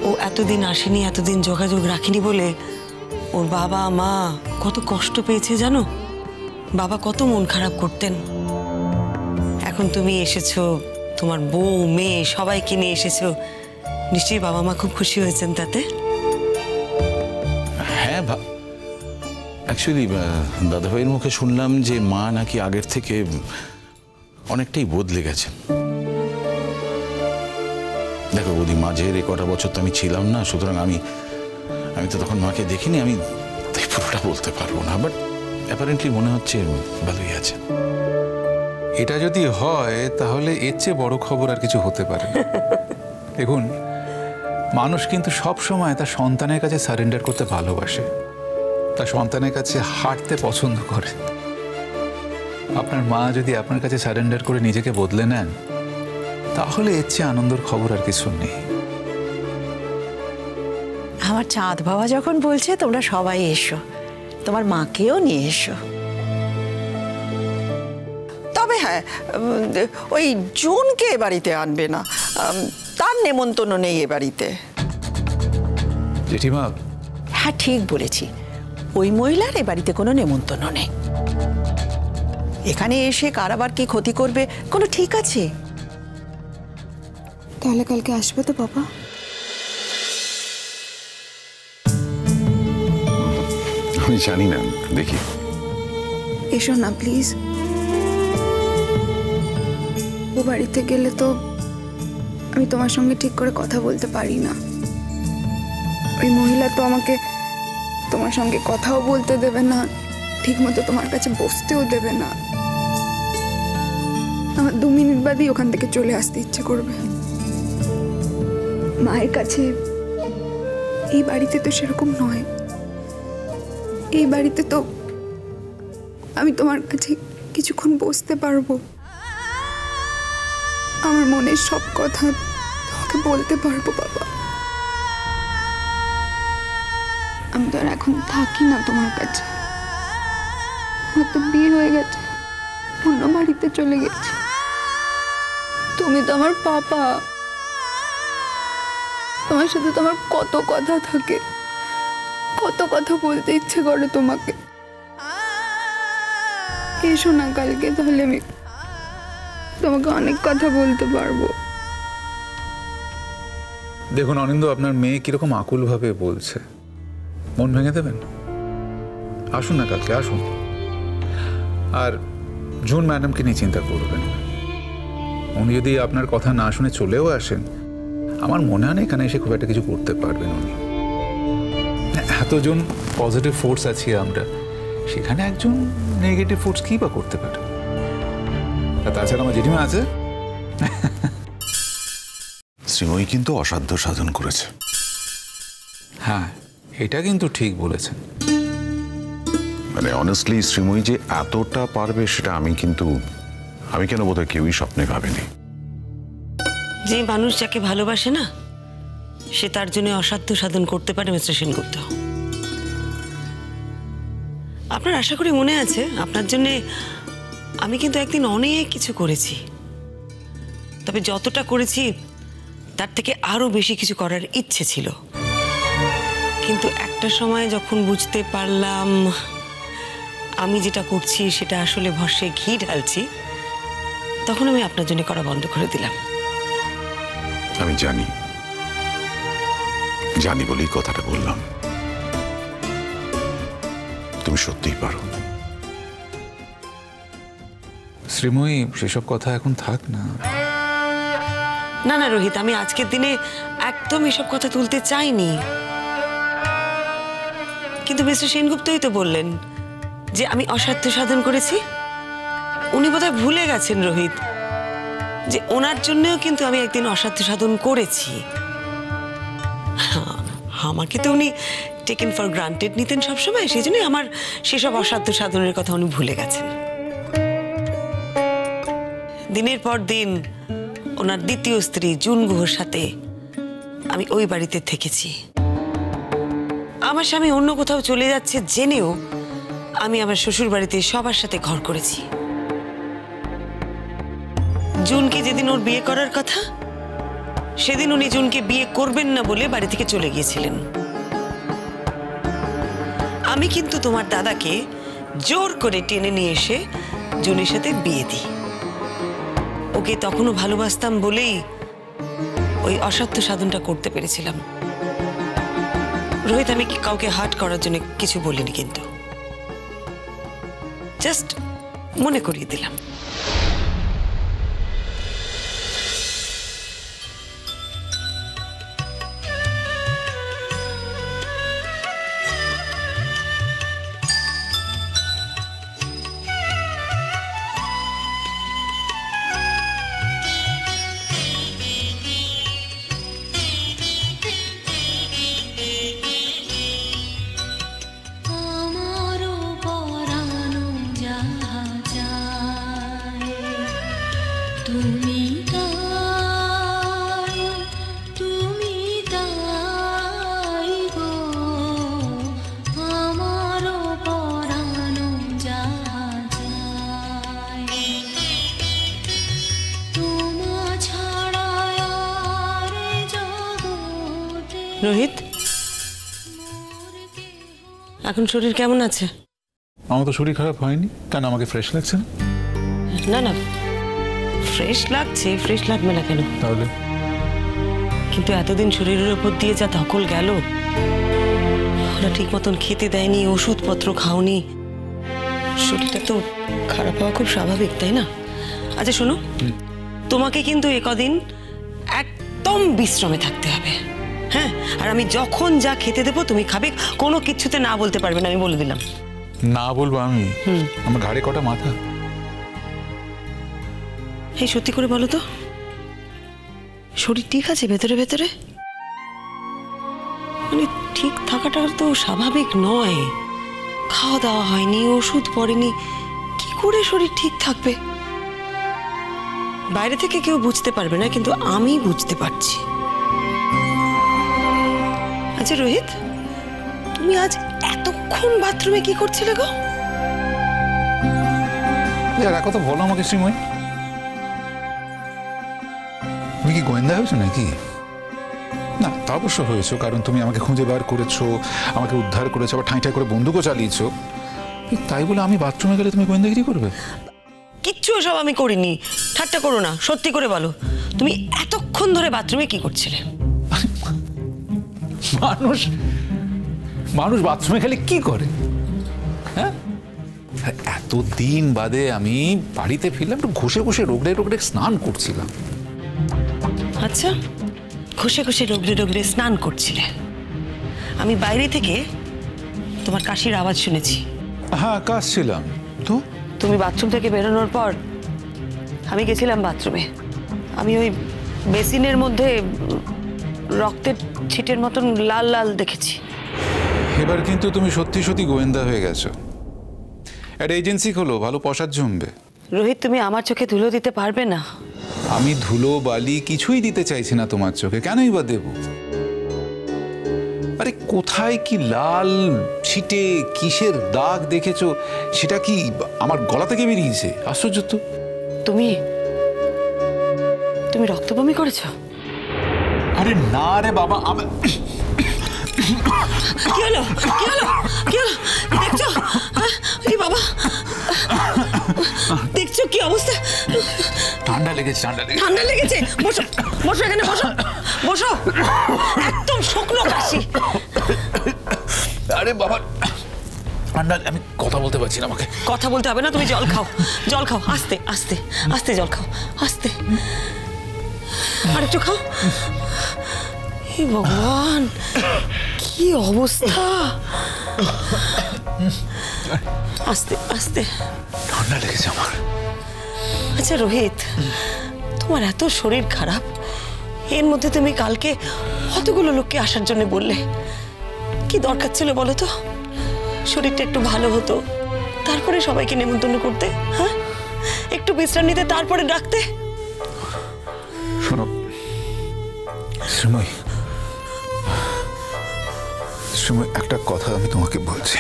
ও এতদিন আসেনি, এতদিন যোগাযোগ রাখিনি বলে ওর বাবা মা কত কষ্ট পেয়েছে জানো। বাবা কত মন খারাপ করতেন। এখন তুমি এসেছো, তোমার বউ মেয়ে সবাইকে নিয়ে এসেছো, নিশ্চয়ই বাবা মা খুব খুশি হয়েছেন তাতে। হ্যাঁ, অ্যাকচুয়ালি দাদাভাইয়ের মুখে শুনলাম যে মা নাকি আগের থেকে অনেকটাই বদলে গেছেন। দেখো বৌদি, মাঝের এই কটা বছর তো আমি ছিলাম না, সুতরাং আমি তো তখন মাকে দেখিনি, আমি তাই পুরোটা বলতে পারবো না, বাট অ্যাপারেন্টলি মনে হচ্ছে ভালোই আছে। এটা যদি হয় তাহলে এর চেয়ে বড় খবর আর কিছু হতে পারে না। দেখুন, মানুষ কিন্তু সব সময় তার সন্তানের কাছে সারেন্ডার করতে ভালোবাসে, তার সন্তানের কাছে হাঁটতে পছন্দ করে। আপনার মা যদি আপনার কাছে সারেন্ডার করে নিজেকে বদলে নেন, তাহলে এর চেয়ে আনন্দের খবর আর কিছু নেই। আমার চাঁদ বাবা যখন বলছে তোমরা সবাই এসো, তোমার মাকেও নিয়ে এসো। তবে হ্যাঁ, ওই জুনকে এ বাড়িতে আনবে না, তার নেমন্তন্ন নেই এ বাড়িতে। জেঠিমা, হ্যাঁ ঠিক বলেছি, ওই মহিলার এ বাড়িতে কোনো নেমন্তন্ন নেই। এখানে এসে কার আবার কি ক্ষতি করবে কোনো ঠিক আছে? তাহলে কালকে আসবে তো বাবা? আমি জানি না, দেখি। এসো না প্লিজ। ও বাড়িতে গেলে তো আমি তোমার সঙ্গে ঠিক করে কথা বলতে পারি না। ওই মহিলা তো আমাকে তোমার সঙ্গে কথাও বলতে দেবে না, ঠিক মতো তোমার কাছে বসতেও দেবে না। আমার 2 মিনিট বাদই ওখান থেকে চলে আসতে ইচ্ছে করবে। মায়ের কাছে এই বাড়িতে তো সেরকম নয়। এই বাড়িতে তো আমি তোমার কাছে কিছুক্ষণ বসতে পারবো, আমার মনের সব কথা তোমাকে বলতে পারবো বাবা। আমি তো আর এখন থাকি না তোমার কাছে, আমার তো বিয়ে হয়ে গেছে, অন্য বাড়িতে চলে গেছি। তুমি তো আমার পাপা, তোমার সাথে তোমার কত কথা থাকে, কত কথা বলতে ইচ্ছে করে তোমাকে। এসো না কালকে, তাহলে আমি তোমাকে অনেক কথা বলতে পারবো। দেখুন অনিন্দ, আপনার মেয়ে কিরকম আকুল ভাবে বলছে, মন ভেঙে দেবেন? আসুন না কালকে, আসুন। আর জুন ম্যাডামকে নিয়ে চিন্তা করবেন না। উনি যদি আপনার কথা না শুনে চলেও আসেন, আমার মনে হয় না এখানে এসে খুব একটা কিছু করতে পারবেন উনি। এতজন পজিটিভ ফোর্স আছি আমরা, সেখানে একজন নেগেটিভ ফোর্স কি বা করতে পারে? তাছাড়া আমার জেঠিমা আছে। শ্রীময়ী কিন্তু অসাধ্য সাধন করেছে। হ্যাঁ, এটা কিন্তু ঠিক বলেছেন। মানে অনেস্টলি শ্রীময়ী যে এতটা পারবে সেটা আমি কেন বোধহয় কেউই স্বপ্নে ভাবিনি। যে মানুষ যাকে ভালোবাসে না, সে তার জন্য অসাধ্য সাধন করতে পারে মিস্টার সেনগুপ্ত। আপনার আশা করি মনে আছে, আপনার জন্যে আমি কিন্তু একদিন অনেক কিছু করেছি। তবে যতটা করেছি তার থেকে আরো বেশি কিছু করার ইচ্ছে ছিল, কিন্তু একটা সময় যখন বুঝতে পারলাম আমি যেটা করছি সেটা আসলে ভস্যে ঘি ঢালছি, তখন আমি আপনার জন্য করা বন্ধ করে দিলাম। আমি জানি বলেই কথাটা বললাম। তুমি সত্যিই পারো। শ্রীময়ী, সেসব কথা এখন থাক না। না না রোহিত, আমি আজকের দিনে একদম এসব কথা তুলতে চাইনি, কিন্তু মিস্টার সেনগুপ্তই তো বললেন যে আমি অসাধ্য সাধন করেছি। উনি বোধহয় ভুলে গেছেন রোহিত যে ওনার জন্যও কিন্তু আমি একদিন অসাধ্য সাধন করেছি। আমাকে তো উনি টেকেন ফর গ্রান্টেড নিতেন সবসময়, সেই জন্যই আমার সেসব অসাধ্য সাধনের কথা উনি ভুলে গেছেন। দিনের পর দিন ওনার দ্বিতীয় স্ত্রী জুন গুহর সাথে আমি ওই বাড়িতে থেকেছি। আমার স্বামী অন্য কোথাও চলে যাচ্ছে জেনেও আমি আমার শ্বশুর বাড়িতে সবার সাথে ঘর করেছি। জুনকে যেদিন ওর বিয়ে করার কথা, সেদিন উনি জুনকে বিয়ে করবেন না বলে বাড়ি থেকে চলে গিয়েছিলেন। আমি কিন্তু তোমার দাদাকে জোর করে টেনে নিয়ে এসে জুনের সাথে বিয়ে দিই। ওকে তখনও ভালোবাসতাম বলেই ওই অসত্য সাধনটা করতে পেরেছিলাম। রোহিত, আমি কাউকে হার্ট করার জন্য কিছু বলিনি, কিন্তু জাস্ট মনে করিয়ে দিলাম। রোহিত, এখন শরীর কেমন আছে? আমার তো শরীর খারাপ হয়নি। কেন, আমাকে ফ্রেশ লাগছে না? না না, ফ্রেশ লাগছে, ফ্রেশ লাগবে না কেন? তাহলে কিন্তু এতদিন শরীরের উপর দিয়ে যা ধকল গেল, ওরা ঠিক মতন খেতে দেয়নি, ওষুধপত্র খাওনি, শরীরটা তো খারাপ হওয়া খুব স্বাভাবিক, তাই না? আচ্ছা শোনো, তোমাকে কিন্তু একদিন একদম বিশ্রামে থাকতে হবে, হ্যাঁ? আর আমি যখন যা খেতে দেবো তুমি খাবে, কোনো কিছুতে না বলতে পারবে না, আমি বলে দিলাম। না বলবো আমি? আমার ঘাড়ে কটা মাথা। এই সত্যি করে বলো তো, শরীর ঠিক আছে ভেতরে ভেতরে? মানে ঠিক থাকাটা তো স্বাভাবিক নয়। খাওয়া দাওয়া হয়নি, ওষুধ পড়েনি, কি করে শরীর ঠিক থাকবে? বাইরে থেকে কেউ বুঝতে পারবে না, কিন্তু আমি বুঝতে পারছি। আচ্ছা রোহিত, তুমি আজ এতক্ষণ বাথরুমে কি করছিলে গো? কথা বলো আমাকে শ্রীময়ী, তুমি কি গোয়েন্দা হয়েছো নাকি? না, তা অবশ্য হয়েছো, কারণ তুমি আমাকে খুঁজে বার করেছো, আমাকে উদ্ধার করেছো, আবার ঠাঁই ঠাঁই করে বন্দুকও চালিয়েছো। তাই বলে আমি বাথরুমে গেলে তুমি গোয়েন্দাগিরি করবে? কিচ্ছু সব আমি করিনি, ঠাট্টা করো না, সত্যি করে বলো, তুমি এতক্ষণ ধরে বাথরুমে কি করছিলে? মানুষ মানুষ বাথরুমে গেলে কি করে? হ্যাঁ, এতদিন বাদে আমি বাড়িতে ফিরলাম, একটু ঘষে ঘষে রোগড়ে রোগড়ে স্নান করছিলাম। আচ্ছা, ঘষে ঘষে রোগড়ে রোগড়ে স্নান করছিলে, আমি বাইরে থেকে তোমার কাশির আওয়াজ শুনেছি। হ্যাঁ, কাশছিলাম তো। তুমি বাথরুম থেকে বেরোনোর পর আমি গেছিলাম বাথরুমে, আমি ওই বেসিনের মধ্যে রক্তের ছিটের মতন লাল লাল দেখেছি। এবার কিন্তু তুমি সত্যি সত্যি গোয়েন্দা হয়ে গেছো। একটা এজেন্সি খোলো, ভালো পয়সা জমবে। রোহিত, তুমি আমার চোখে ধুলো দিতে পারবে না। আমি ধুলো বালি কিছুই দিতে চাইছি না তোমার চোখে, কেনই বা দেব? আরে কোথায় কি লাল ছিটে, কিসের দাগ দেখেছো, সেটা কি আমার গলা থেকে বেরিয়েছে? আশ্চর্য তো। তুমি তুমি রক্ত বমি করেছো? আরে না রে বাবা, আমি কি হলো, কি হলো, কি হলো? দেখছো? এই বাবা, দেখছো কি অবস্থা? ঠান্ডা লেগেছে, ঠান্ডা লেগেছে। ঠান্ডা লেগেছে? বসো, বসো এখানে, বসো, বসো। একদম শুকনো কাশি। আরে বাবা ঠান্ডা, আমি কথা বলতে পারছি না। আমাকে কথা বলতে হবে না, তুমি জল খাও, জল খাও, আস্তে আস্তে আস্তে জল খাও, আস্তে। আর একটু খাও। হে ভগবান, কি অবস্থা! আস্তে আস্তে। ঠান্ডা লেগেছে আমার। আচ্ছা রোহিত, তোমার এত শরীর খারাপ, এর মধ্যে তুমি কালকে কতগুলো লোককে আসার জন্য বললে, কি দরকার ছিল বলো তো? শরীরটা একটু ভালো হতো, তারপরে সবাইকে নেমন্তন্ন করতে, হ্যাঁ? একটু বিশ্রাম নিতে, তারপরে ডাকতে। শোনো শ্রীময়ী, শ্রীময়ী, একটা কথা আমি তোমাকে বলছি।